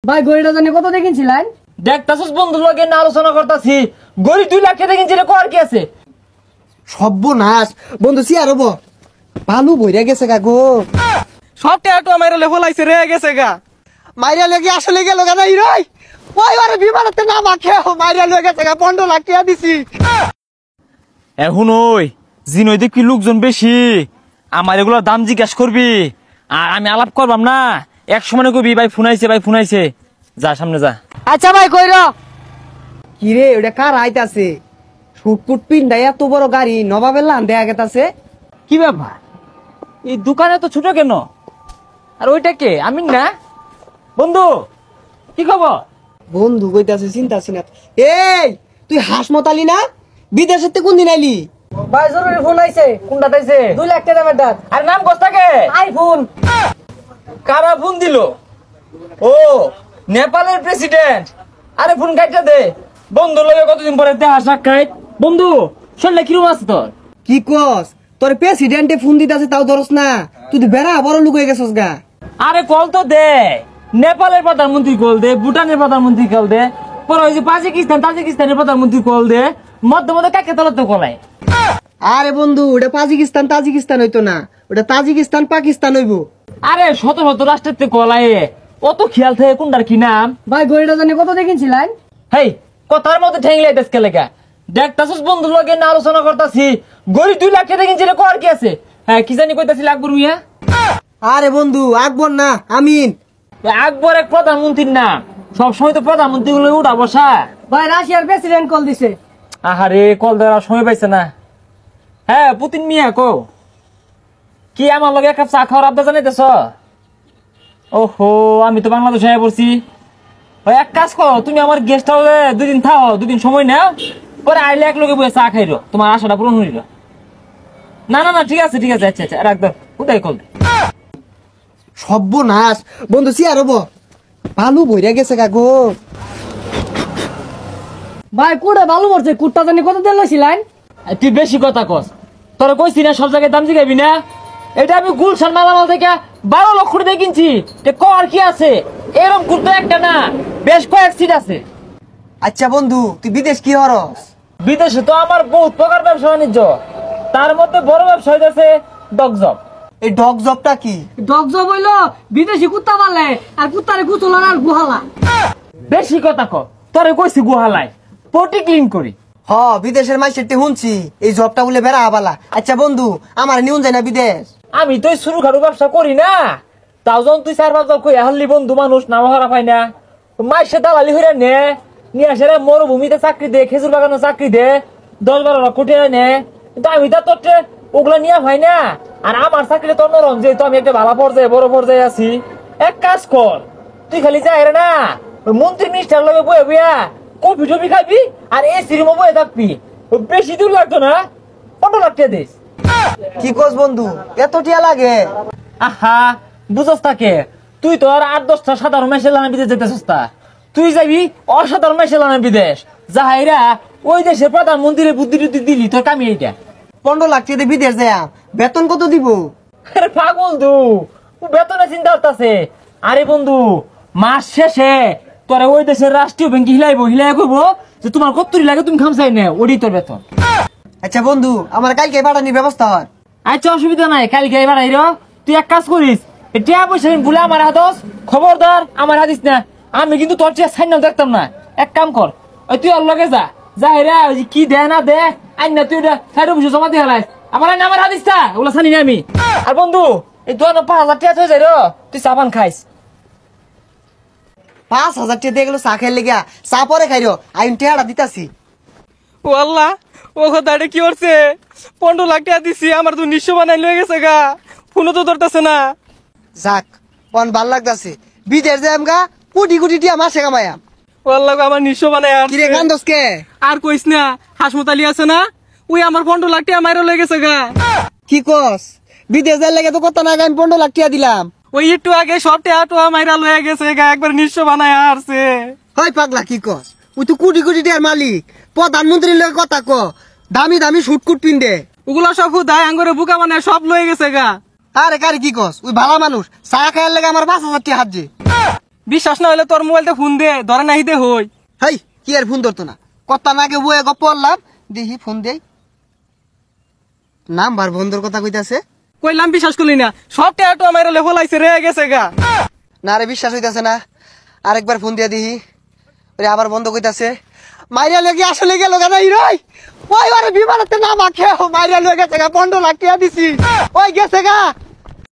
ভাই গড়িটা জানি কত দেখিনছিলেন? দেখতাছস বন্ধু লগে না আলোচনা করতাছি, গড়ি 2 লাখ টাকা দেখিনছিলে কর কি আছে? সর্বনাশ বন্ধু সিয়ার হবো ভালো বইরা গেছে গা গো। সব টাকা মাইরা লে ফলাইছে রে গেছে গা। মাইরা লেগে আসলে গেল গা নাই রই ওই আরে বিমানতে না মাখে মাইরা লেগে গেছে গা 15 লাখ টাকা দিছি। এখন ওই জিনই দেখি লোকজন বেশি, আমার এগুলোর দাম জিজ্ঞাস করবি আর আমি আলাপ করবাম না। এক সময় কবি ভাই ফোনাইছে যা সামনে যা। আচ্ছা ভাই কইর কি রে ওটা কার আইতাছে? শুটকুট পিন্ডা এত বড় গাড়ি নবাবের লান দেয়া গেতাছে। কি ব্যাপার, এই দোকানে তো ছোট কেন? আর ওইটা কে? আমি না বন্ধু, কি খবর? বন্ধু কইতাছে চিন্তা না। এই তুই হাসমতালি না? বিদেশের তে কোন দিন আইলি? ভাই জরুরি ফোন আইছে। কোনটা তাইছে? 2 লাখ টাকা দামের। আর নাম কস্তাকে? আইফোন। কারা ফোন দিল? ও নেপালের প্রেসিডেন্ট। আরে ফোন কাটটা দে। বন্ধু লগে কতদিন পরে দেখা সাক্ষাৎ। বন্ধু শরীরে কিরকম আছে তোর? কি কস তোর প্রেসিডেন্টে ফোন দিতাছে তাও ধরস না? তুই তো বেড়া বড় লুক হয়ে গেছস গা। আরে কল তো দে। নেপালের প্রধানমন্ত্রী কল দে, ভুটানের প্রধানমন্ত্রী কল দে, পরে ওই যে তাজিকিস্তানের প্রধানমন্ত্রী কল দে, মধ্যে কাকে তলত কলায়। আরে বন্ধু ওটা তাজিকিস্তান হইতো না, ওটা তাজিকিস্তান পাকিস্তান হইবো। আরে শত রাষ্ট্রের কলায় অত খেয়াল থাকে কোনটার কি নাম। ভাই গড়িটা জানি কত দেখিনছিলেন? হেই কথার মধ্যে ঠেংলে দেশকে লেখা। দেখতাছস বন্ধু লগে না আলোচনা করতাছি, গড়ি 2 লাখ টাকা কিনছিলে কর কি আছে? হ্যাঁ কি জানি কইতাছিল আকবর মিয়া। আরে বন্ধু আকবর না আমিন। আকবর এক প্রধানমন্ত্রীর নাম, সবসময় তো প্রধানমন্ত্রী গুলো উঠা বসা। ভাই রাশিয়ার প্রেসিডেন্ট কল দিছে। আহারে কল দেওয়ার সময় পাইছে না। হ্যাঁ পুতিন মিয়া কো কি আমার লগে এক কাপ চা খাওয়ার আবদা জানাইতেছ? ওহো আমি তো বাংলাদেশে পড়ছি। ওই এক কাজ করো, তুমি আমার গেস্ট হাউসে 2 দিন থাও, 2 দিন সময় নাও, পরে আইলে এক লগে বসে চা খাইরো, তোমার আশাটা পূরণ হইল। না ঠিক আছে আচ্ছা রাখ দাও, উদয় কল দে। সর্বনাশ বন্ধু সিয়ার হবো ভালো বইরা গেছে গা গো। ভাই কুড়ে ভালো করছে। কুটটা জানি কত দেন লইছিলেন? তুই বেশি কথা কস, তোরা কইছি না সব জায়গায় দাম জিগাবি না। এটা আমি গুলশান মালামাল থেকে 12 লক্ষ টাকা কিনছি, কর কি আছে? এরকম কুর্তা একটা না, বেশ কয়েক সিট আছে। আচ্ছা বন্ধু তুই বিদেশ কি হরস? বিদেশে তো আমার বহুত প্রকার ব্যবসা বাণিজ্য, তার মধ্যে বড় ব্যবসা হইতেছে ডগজব। এই ডগ জবটা কি? ডগ জব হইলো বিদেশি কুত্তা পালে আর কুত্তারে গুছলার আর গুহালা। বেশি কথা কর, তোরে কইছি গুহালায় পটি ক্লিন করি। হ বিদেশের মাইসের তে শুনছি এই জবটা বলে বেড়া আবালা। আচ্ছা বন্ধু আমার নিউন যায় না বিদেশ? আমি তো শুরু খারু ব্যবসা করি না, তাও যখন তুই 4-5 জন কই হল্লি বন্ধু মানুষ নাম হারা পাই না, মাইসে দালালি হইরা নিয়ে আসে রে মরুভূমিতে চাকরি দে, খেজুর বাগানে চাকরি দে, 10-12 লাখ কোটি নে। কিন্তু আমি তো তোর ওগুলা নিয়ে ভাই না। আর আমার চাকরিটা তোর নরম, যেহেতু আমি একটা ভালো পর্যায়ে বড় পর্যায়ে আছি। এক কাজ কর, তুই খালি যাই না ওই মন্ত্রী মিনিস্টার লগে বয়ে বইয়া কফি টফি খাবি আর এসি রুমে বয়ে থাকবি। বেশি দূর লাগতো না, 15 লাখ টাকা দিস। কি কস বন্ধু এত টিয়া লাগে? আহা বুঝস তাকে, তুই তো আর 8-10টা সাধারণ মেশে লানা বিদেশ যেতে সস্তা, তুই যাবি অসাধারণ মেশে লানা বিদেশ। যাহাইরা ওই দেশের প্রধানমন্ত্রীর বুদ্ধি টুদ্ধি দিলি তোর কামি এইটা। 15 লাখ টাকা বিদেশ যায় বেতন কত দিব? আরে পাগল তু, বেতনের চিন্তা করতেছে। আরে বন্ধু মাস শেষে তোরা ওই দেশের রাষ্ট্রীয় ব্যাংকে হিলাই কইবো যে তোমার কত্তরি লাগে তুমি খামসাই নে, ওডি তোর বেতন। আচ্ছা বন্ধু আমার কালকে পাঠানির ব্যবস্থা হয়? আচ্ছা অসুবিধা নাই, কালকে এবার আইরো। তুই এক কাজ করিস, টিয়া পয়সা ভুলে আমার হাতস, খবরদার আমার হাতিস না। আমি কিন্তু তোর চেয়ে সাইন দেখতাম না। এক কাম কর, ওই তুই ওর লগে যা হেরা কি দে না দে আই না, তুই সাইড বসে জমা দিয়ে হেলাই আমার হাতিস না, ওগুলো জানি না আমি। আর বন্ধু এই 5,000 টাকা হয়ে যায় রো, তুই চাপান খাইস। 5,000 টাকা দিয়ে গেল চা খাই লেগা, চা পরে খাইরো আইন টেহারা দিতাছি। ও আল্লাহ, ও কথাটা কি করছে? 15 লাখ টাকা দিছি, আমার তো নিঃস্ব বানাই লয়ে গেছে গা, ফোনও তো ধরতেছে না। যাক পন ভাল লাগতাছে, বিদেশ যাম গা কোটি কোটি টিয়া মাসে কামায়াম। ও আল্লাহ আমার নিঃস্ব বানাই। আর কিরে কান্দস কে? আর কইস না, হাসমতালি আছে না, ওই আমার 15 লাখ টাকা মাইরা লয়ে গেছে গা। কি কস? বিদেশ যাই লাগে তো কত না আমি 15 লাখ টাকা দিলাম। ওই একটু আগে সব টাকা মাইরা লয়ে গেছে গা, একবার নিঃস্ব বানাই আসছে। হয় পাগলা কি কস? ওই তো কোটি কোটি টিয়ার মালিক, প্রধানমন্ত্রীর লগে কথা ক, দামি দামি শুটকুট পিন্দে। ওগুলা সব হুদায় আঙ্গরে বুকা বানায় সব লয়ে গেছে গা। আরে কারি কি কস? ওই ভালো মানুষ, চা খাইয়ার লাগে আমার 5,000 টাকা হাত যে। বিশ্বাস না হলে তোর মোবাইলতে ফোন দে, ধরে নাহি দে হই। হেই কি আর ফোন ধরতো না, কথা না গে বয়ে গপ পড়লাম, দেখি ফোন দেই, নাম্বার বন্ধুর কথা কইতাছে। কইলাম বিশ্বাস করলি না, সব টাকা আমার লেফলাইছে রে গেছে গা। না রে বিশ্বাস হইতাছে না, আরেকবার ফোন দিয়া দিহি, ওরে আবার বন্ধ কইতাছে। মাইরা লেগে আসলে গেল গানা হিরোই, ওই ওরে বিমানতে না মাখে মাইরা লয়ে গেছে গা, 15 লাখ টাকা দিছি, ওই গেছে গা।